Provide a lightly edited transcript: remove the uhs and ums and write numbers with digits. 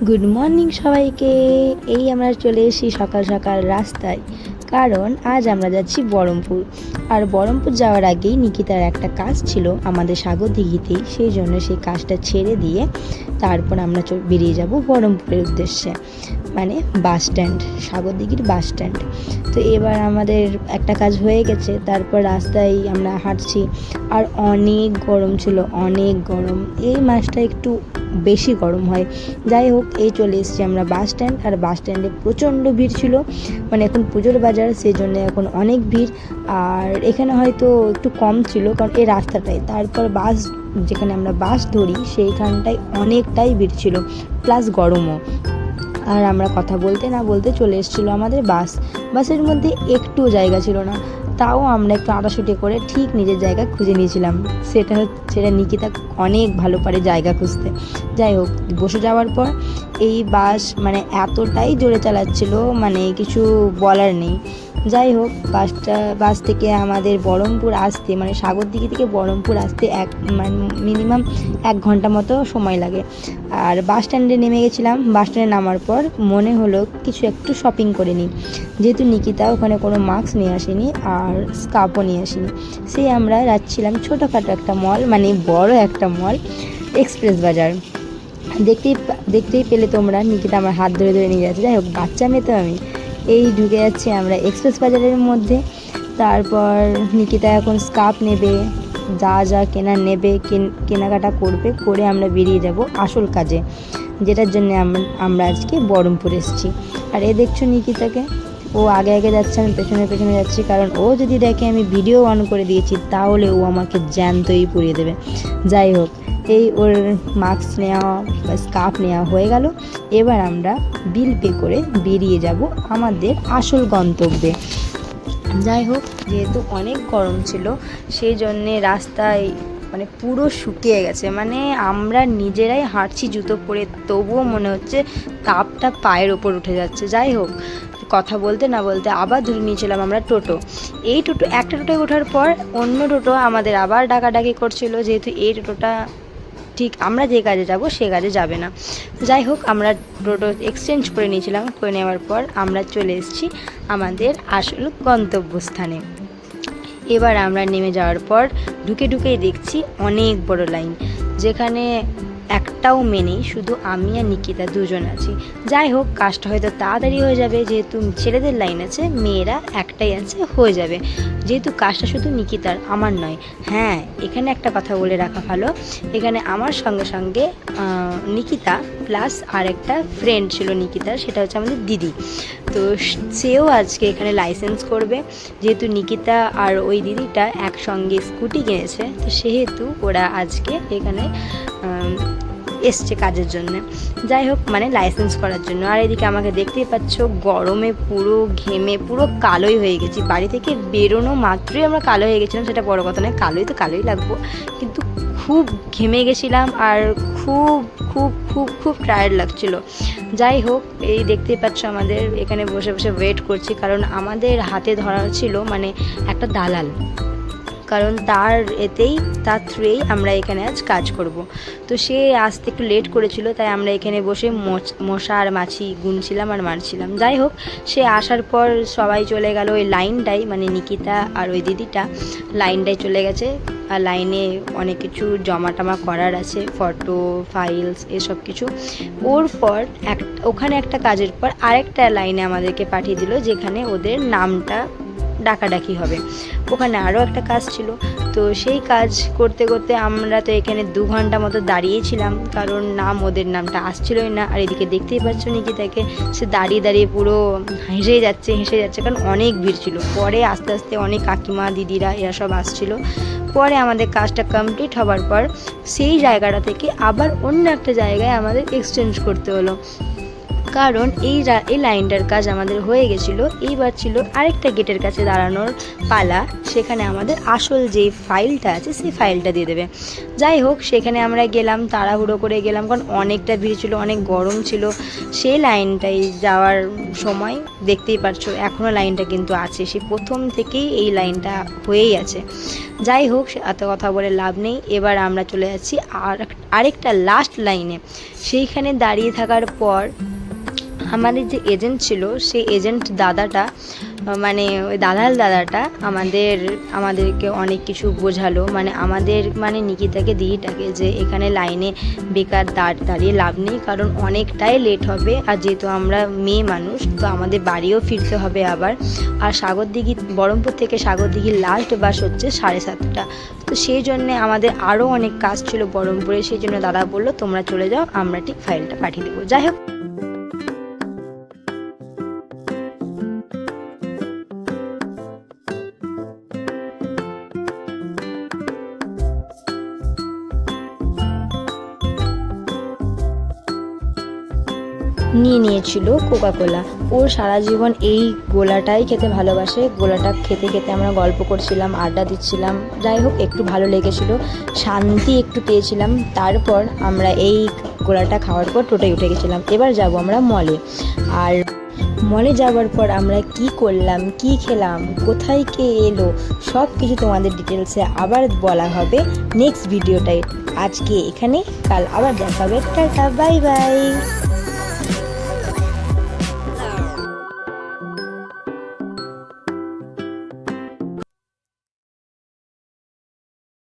Good morning সবাইকে। এই আমরা চলে এসেছি সকাল সকাল রাস্তায়, কারণ আজ আমরা যাচ্ছি বহরমপুর। আর বহরমপুর যাওয়ার আগেই নিকিতার একটা কাজ ছিল আমাদের সাগরদিঘিতেই, সেই জন্য সেই কাজটা ছেড়ে দিয়ে তারপর আমরা বেরিয়ে যাব বহরমপুরের উদ্দেশ্যে, মানে বাস স্ট্যান্ড, সাগরদিঘির বাস স্ট্যান্ড। তো এবার আমাদের একটা কাজ হয়ে গেছে, তারপর রাস্তায় আমরা হাঁটছি। আর অনেক গরম ছিল, অনেক গরম। এই মাসটা একটু বেশি গরম হয়। যাই হোক, এই চলে এসেছি আমরা বাস স্ট্যান্ড। আর বাস স্ট্যান্ডে প্রচণ্ড ভিড় ছিল, মানে এখন পুজোর বাজার, সেই জন্য এখন অনেক ভিড়। আর এখানে হয়তো একটু কম ছিল, কারণ এই রাস্তাটায়, তারপর বাস যেখানে আমরা বাস ধরি সেইখানটায় অনেকটাই ভিড় ছিল, প্লাস গরমও। আর আমরা কথা বলতে না বলতে চলে এসেছিলো আমাদের বাসের মধ্যে একটুও জায়গা ছিল না, তাও আমরা একটু আটাশুটি করে ঠিক নিজের জায়গা খুঁজে নিয়েছিলাম। সেটা নিকিতা অনেক ভালো পারে জায়গা খুঁজতে। যাই হোক, বসে যাওয়ার পর এই বাস মানে এতটাই জোরে চালাচ্ছিল, মানে কিছু বলার নেই। যাই হোক, বাস থেকে আমাদের বহরমপুর আসতে, মানে সাগরদিঘি থেকে বহরমপুর আসতে মিনিমাম 1 ঘন্টা মতো সময় লাগে। আর বাস স্ট্যান্ডে নেমে গেছিলাম। বাস স্ট্যান্ডে নামার পর মনে হলো কিছু একটু শপিং করে নিই, যেহেতু নিকিতা ওখানে কোনো মাস্ক নিয়ে আসেনি আর স্কার্ফও নিয়ে আসেনি। সেই আমরা যাচ্ছিলাম ছোটোখাটো একটা মল, মানে বড় একটা মল, এক্সপ্রেস বাজার। দেখতেই পেলে তোমরা, নিকিতা আমার হাত ধরে ধরে নিয়ে যাচ্ছে। যাই হোক, বাচ্চা মেয়ে তো আমি, এই ঢুকে যাচ্ছি আমরা এক্সপ্রেস বাজারের মধ্যে। তারপর নিকিতা এখন স্কার্ফ নেবে, যা যা কেনার নেবে, কেনাকাটা করে আমরা বেরিয়ে যাব আসল কাজে, যেটার জন্য আমরা আজকে বহরমপুর এসেছি। আর দেখছো নিকিতাকে, ও আগে আগে যাচ্ছে, আমি পেছনে পেছনে যাচ্ছি, কারণ ও যদি দেখে আমি ভিডিও অন করে দিয়েছি তাহলে ও আমাকে জ্যান্তই পুড়িয়ে দেবে। যাই হোক, এই ওর মাস্ক নেওয়া বা স্কার্ফ নেওয়া হয়ে গেল। এবার আমরা বিল পে করে বেরিয়ে যাব আমাদের আসল গন্তব্যে। যাই হোক, যেহেতু অনেক গরম ছিল সেই জন্যে রাস্তায় মানে পুরো শুকিয়ে গেছে, মানে আমরা নিজেরাই হাঁটছি জুতো পরে, তবুও মনে হচ্ছে তাপটা পায়ের ওপর উঠে যাচ্ছে। যাই হোক, কথা বলতে না বলতে আবার ধরে নিয়েছিলাম আমরা টোটো। একটা টোটোয় ওঠার পর অন্য টোটো আমাদের আবার ডাকাডাকি করছিল, যেহেতু এই টোটোটা ঠিক আমরা যে কাজে যাব সে কাজে যাবে না। যাই হোক, আমরা টোটো এক্সচেঞ্জ করে নিয়েছিলাম, করে নেওয়ার পর আমরা চলে এসেছি আমাদের আসল গন্তব্যস্থানে। এবার আমরা নেমে যাওয়ার পর ঢুকেই দেখছি অনেক বড় লাইন, যেখানে একটাও মেয়ে নেই, শুধু আমি আর নিকিতা দুজন আছি। যাই হোক, কাজটা হয়তো তাড়াতাড়ি হয়ে যাবে, যেহেতু ছেলেদের লাইন আছে, মেয়েরা একটাই আছে, হয়ে যাবে। যেহেতু কাজটা শুধু নিকিতার, আমার নয়। হ্যাঁ, এখানে একটা কথা বলে রাখা ভালো, এখানে আমার সঙ্গে সঙ্গে নিকিতা প্লাস আর একটা ফ্রেন্ড ছিল নিকিতার, সেটা হচ্ছে আমাদের দিদি। তো সেও আজকে এখানে লাইসেন্স করবে, যেহেতু নিকিতা আর ওই দিদিটা একসঙ্গে স্কুটি কিনেছে, তো সেহেতু ওরা আজকে এখানে এসছে কাজের জন্য। যাই হোক, মানে লাইসেন্স করার জন্য। আর এদিকে আমাকে দেখতেই পাচ্ছ, গরমে পুরো ঘেমে পুরো কালোই হয়ে গেছি। বাড়ি থেকে বেরোনো মাত্রই আমরা কালো হয়ে গেছিলাম, সেটা বড় কথা নয়, কালোই লাগবো, কিন্তু খুব ঘেমে গেছিলাম আর খুব খুব খুব খুব টায়ার্ড লাগছিল। যাই হোক, এই দেখতেই পাচ্ছ আমাদের এখানে বসে বসে ওয়েট করছি, কারণ আমাদের হাতে ধরা ছিল মানে একটা দালাল, কারণ তার থ্রুয়েই আমরা এখানে আজ কাজ করব। তো সে আসতে একটু লেট করেছিল, তাই আমরা এখানে বসে মশা আর মাছি গুনছিলাম আর মারছিলাম। যাই হোক, সে আসার পর সবাই চলে গেল ওই লাইনটাই, মানে নিকিতা আর ওই দিদিটা লাইনটায় চলে গেছে। আর লাইনে অনেক কিছু জমা করার আছে, ফটো, ফাইলস, এসব কিছু। ওর পর ওখানে একটা কাজের পর আরেকটা লাইনে আমাদেরকে পাঠিয়ে দিল, যেখানে ওদের নামটা ডাকাডাকি হবে। ওখানে আরও একটা কাজ ছিল, তো সেই কাজ করতে করতে আমরা তো এখানে 2 ঘন্টা মতো দাঁড়িয়েছিলাম, কারণ ওদের নামটা আসছিলই না। আর এদিকে দেখতেই পাচ্ছ নিকিতাকে, সে দাঁড়িয়ে পুরো হেসে যাচ্ছে, কারণ অনেক ভিড় ছিল। পরে আস্তে আস্তে অনেক কাকিমা দিদিরা এরা সব আসছিল। পরে আমাদের কাজটা কমপ্লিট হবার পর সেই জায়গাটা থেকে আবার অন্য একটা জায়গায় আমাদের এক্সচেঞ্জ করতে হলো। কারণ এই লাইনটার কাজ আমাদের হয়ে গেছিলো। এইবার ছিল আরেকটা গেটের কাছে দাঁড়ানোর পালা, সেখানে আমাদের আসল যে ফাইলটা আছে সেই ফাইলটা দিয়ে দেবে। যাই হোক, সেখানে আমরা গেলাম, তাড়াহুড়ো করে গেলাম, কারণ অনেকটা ভিড় ছিল, অনেক গরম ছিল। সেই লাইনটাই যাওয়ার সময় দেখতেই পারছো এখনও লাইনটা কিন্তু আছে, সেই প্রথম থেকেই এই লাইনটা হয়েই আছে। যাই হোক, এত কথা বলে লাভ নেই। এবার আমরা চলে যাচ্ছি আরেকটা লাস্ট লাইনে। সেইখানে দাঁড়িয়ে থাকার পর আমাদের যে এজেন্ট ছিল, সেই এজেন্ট দাদাটা, মানে ওই দাদাটা আমাদেরকে অনেক কিছু বোঝালো, মানে নিকিতাকে দিদিটাকে, যে এখানে লাইনে বেকার দাঁড়িয়ে লাভ নেই, কারণ অনেকটাই লেট হবে। আর যেহেতু আমরা মেয়ে মানুষ, তো আমাদের বাড়িও ফিরতে হবে আবার। আর বহরমপুর থেকে সাগরদিঘির লাস্ট বাস হচ্ছে 7:30। তো সেই জন্যে আমাদের আরও অনেক কাজ ছিল বহরমপুরে। সেই জন্য দাদা বললো তোমরা চলে যাও, আমরা ঠিক ফাইলটা পাঠিয়ে দেবো। যাই হোক, নিয়েছিল কোকাকোলা। ওর সারা জীবন এই গোলাটাই খেতে ভালোবাসে। গোলাটা খেতে খেতে আমরা গল্প করছিলাম, আড্ডা দিচ্ছিলাম। যাই হোক, একটু ভালো লেগেছিল, শান্তি একটু পেয়েছিলাম। তারপর আমরা এই গোলাটা খাওয়ার পর টোটোয় উঠে গেছিলাম। এবার যাব আমরা মলে। আর মলে যাওয়ার পর আমরা কি করলাম, কি খেলাম, কোথায় কে এলো, সব কিছু তোমাদের ডিটেলসে আবার বলা হবে নেক্সট ভিডিওটাই। আজকে এখানে, কাল আবার দেখা হবে। Tata, bye bye.